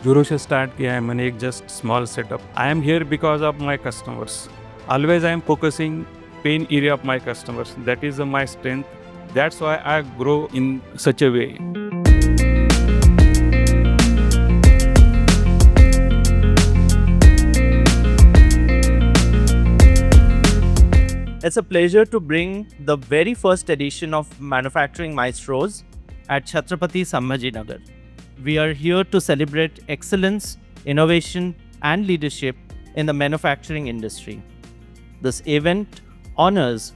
Zero से start किया है मैंने एक just small setup. I am here because of my customers. Always I am focusing pain area of my customers. That is my strength. That's why I grow in such a way. It's a pleasure to bring the very first edition of Manufacturing Maestros at Chhatrapati Sambhaji Nagar. We are here to celebrate excellence, innovation, and leadership in the manufacturing industry. This event honors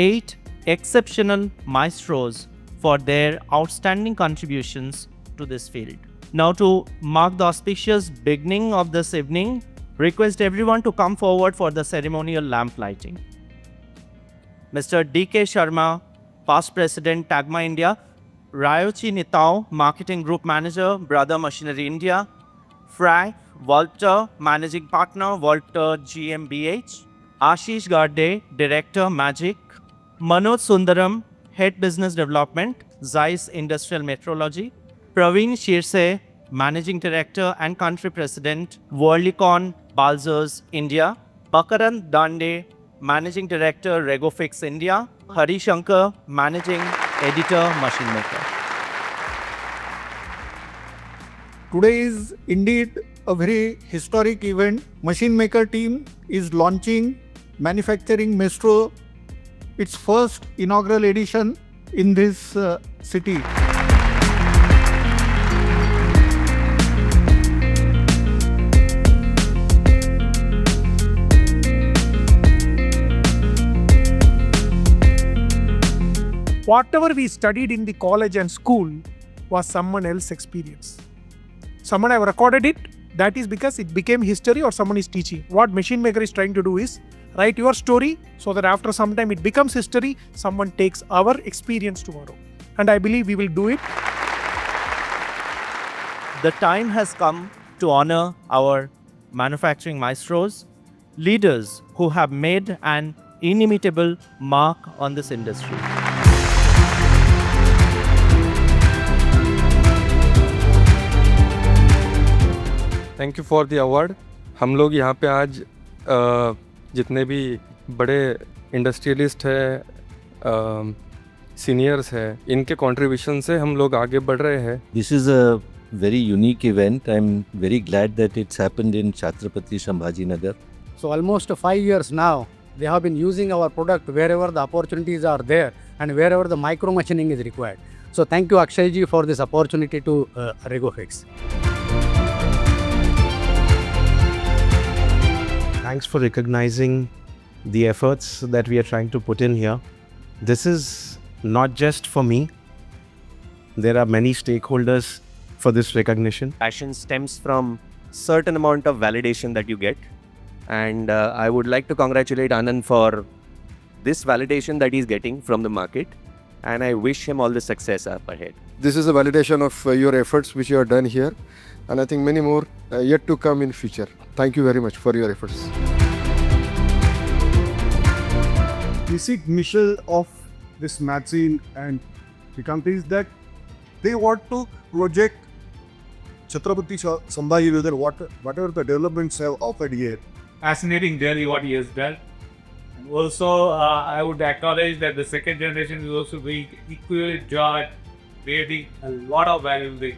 8 exceptional maestros for their outstanding contributions to this field. Now, to mark the auspicious beginning of this evening, request everyone to come forward for the ceremonial lamp lighting. Mr. D.K. Sharma, Past President, Tagma India; Ryochi Nitao, Marketing Group Manager, Brother Machinery India; Frank Walter, Managing Partner, Walter GmbH; Ashish Garde, Director, Magic; Manoj Sundaram, Head Business Development, Zeiss Industrial Metrology; Praveen Shirse, Managing Director and Country President, Worldicon Balzers, India; Bakaran Dande, Managing Director, Regofix India; Hari Shankar, Managing Editor, Machine Maker. Today is indeed a very historic event. Machine Maker team is launching Manufacturing Maestro, its first inaugural edition in this city. Whatever we studied in the college and school was someone else's experience. Someone have recorded it, that is because it became history or someone is teaching. What Machine Maker is trying to do is write your story so that after some time it becomes history, someone takes our experience tomorrow. And I believe we will do it. The time has come to honor our manufacturing maestros, leaders who have made an inimitable mark on this industry. Thank you for the award. हम लोग यहाँ पे आज जितने भी बड़े industrialist हैं, seniors हैं, इनके कंट्रीब्यूशन से हम लोग आगे बढ़ रहे हैं. This is a very unique event. I'm very glad that it's happened in Chhatrapati Sambhaji Nagar. So almost 5 years now, they have been using our product wherever the opportunities are there and wherever the micro machining is required. So thank you Akshay ji for this opportunity to Regofix. Thanks for recognizing the efforts that we are trying to put in here. This is not just for me. There are many stakeholders for this recognition. Passion stems from certain amount of validation that you get. And I would like to congratulate Anand for this validation that he's getting from the market. And I wish him all the success up ahead. This is a validation of your efforts which you have done here. And I think many more yet to come in future. Thank you very much for your efforts. Basic mission of this magazine and the company is that they want to project Chhatrapati Sambhaji Nagar, whatever the developments have offered here. Fascinating journey what he has done. And also, I would acknowledge that the second generation is also being equally enjoyed, creating a lot of value.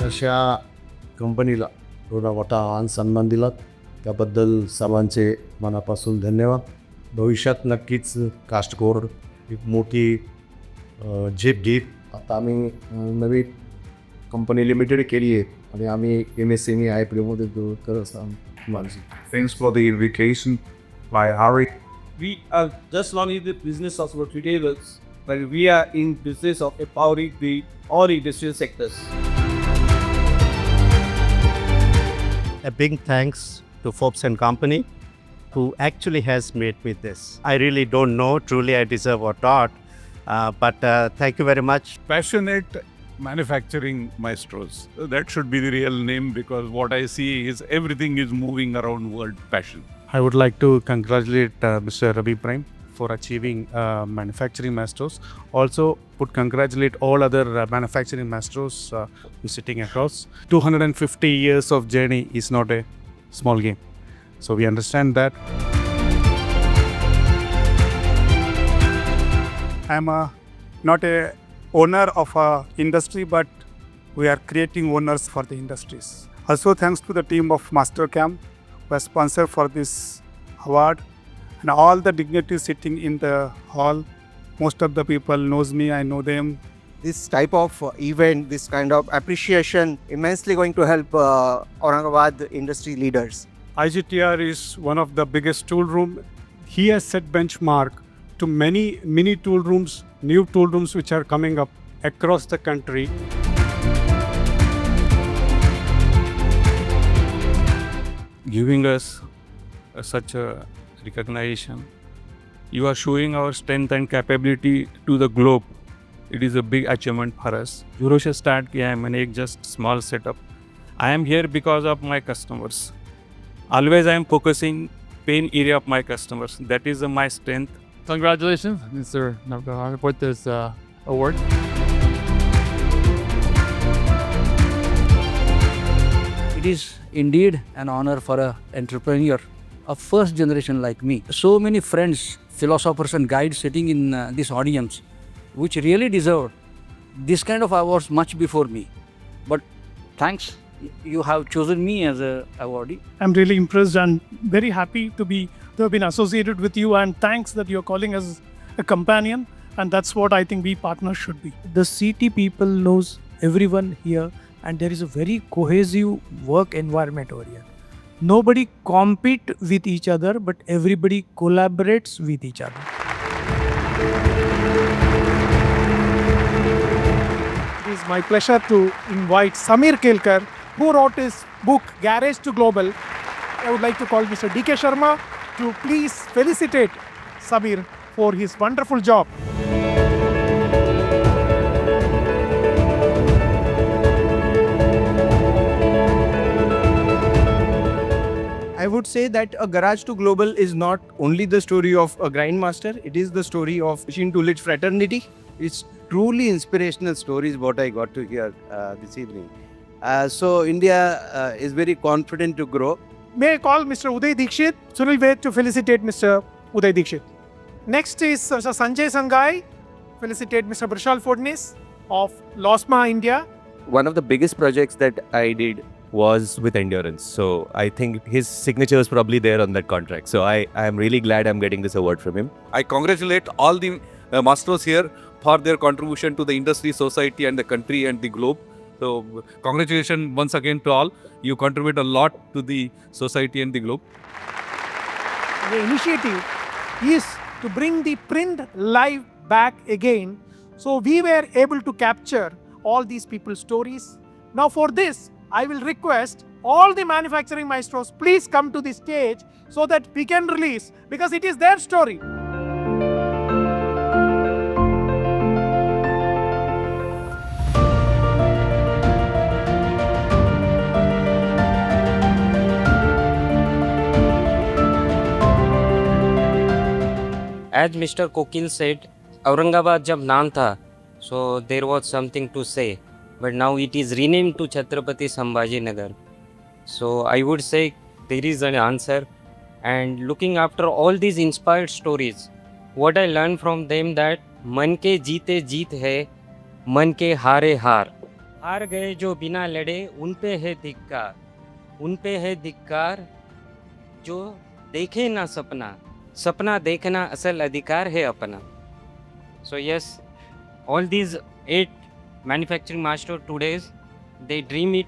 अशा कंपनीला एवढा मोठा मान सन्मान दिलात त्याबद्दल सर्वांचे मनापासून धन्यवाद. भविष्यात नक्कीच कास्ट कोर एक मोठी झेप घेत. आता आम्ही नवीन कंपनी लिमिटेड केली आहे आणि आम्ही MSME IPO करत असतो. Thanks for the invitation by Hari. We are just not in the business of retailers, but we are in business of empowering the all industrial sectors. A big thanks to Forbes and Company who actually has made me this. I really don't know truly I deserve or not, but thank you very much. Passionate Manufacturing Maestros. That should be the real name because what I see is everything is moving around word passion. I would like to congratulate Mr. Ravi Prime for achieving Manufacturing Maestros. Also, would congratulate all other Manufacturing Maestros sitting across. 250 years of journey is not a small game. So we understand that. I am not a owner of a industry, but we are creating owners for the industries. Also, thanks to the team of Mastercam who has sponsored for this award, and all the dignitaries sitting in the hall. Most of the people knows me, I know them. This type of event, this kind of appreciation, immensely going to help Aurangabad industry leaders. IGTR is one of the biggest tool room. He has set benchmark to many mini tool rooms, new tool rooms which are coming up across the country. Giving us such a recognition. You are showing our strength and capability to the globe. It is a big achievement for us. Euro से start किया है मैंने एक just small setup. I am here because of my customers. Always I am focusing pain area of my customers. That is my strength. Congratulations, Mr. Nagar, with this award. It is indeed an honor for an entrepreneur of first generation like me. So many friends, philosophers and guides sitting in this audience, which really deserve this kind of awards much before me. But thanks, you have chosen me as an awardee. I'm really impressed and very happy to have been associated with you, and thanks that you're calling us a companion, and that's what I think we partners should be. The CT people knows everyone here, and there is a very cohesive work environment over here. Nobody compete with each other, but everybody collaborates with each other. It is my pleasure to invite Samir Kelkar, who wrote his book Garage to Global. I would like to call Mr. DK Sharma to please felicitate Samir for his wonderful job. I would say that a Garage to Global is not only the story of a grindmaster, it is the story of machine toolage fraternity. It's truly inspirational stories what I got to hear this evening. So India is very confident to grow. May I call Mr. Uday Dikshit, Sunil Ved, to felicitate Mr. Uday Dikshit. Next is Mr. Sanjay Sangai. Felicitate Mr. Brishal Fodnis of LOSMA India. One of the biggest projects that I did was with Endurance. So I think his signature is probably there on that contract. So I am really glad I'm getting this award from him. I congratulate all the masters here for their contribution to the industry, society and the country and the globe. So congratulations once again to all. You contribute a lot to the society and the globe. The initiative is to bring the print live back again. So we were able to capture all these people's stories. Now for this, I will request all the manufacturing maestros, please come to the stage so that we can release, because it is their story. As Mr. Kokil said, Aurangabad jab naam tha, so there was something to say. But now it is renamed to Chhatrapati Sambhaji Nagar. So I would say there is an answer. And looking after all these inspired stories, what I learned from them that मन के जीते जीत है, मन के हारे हार. हार गए जो बिना लड़े, उन पे है धिक्कार. उन पे है धिक्कार जो देखे ना सपना. सपना देखना असल अधिकार है अपना. So yes, all these 8 manufacturing master today's, they dream it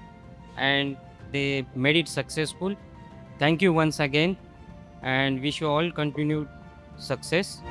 and they made it successful. Thank you once again and wish you all continued success.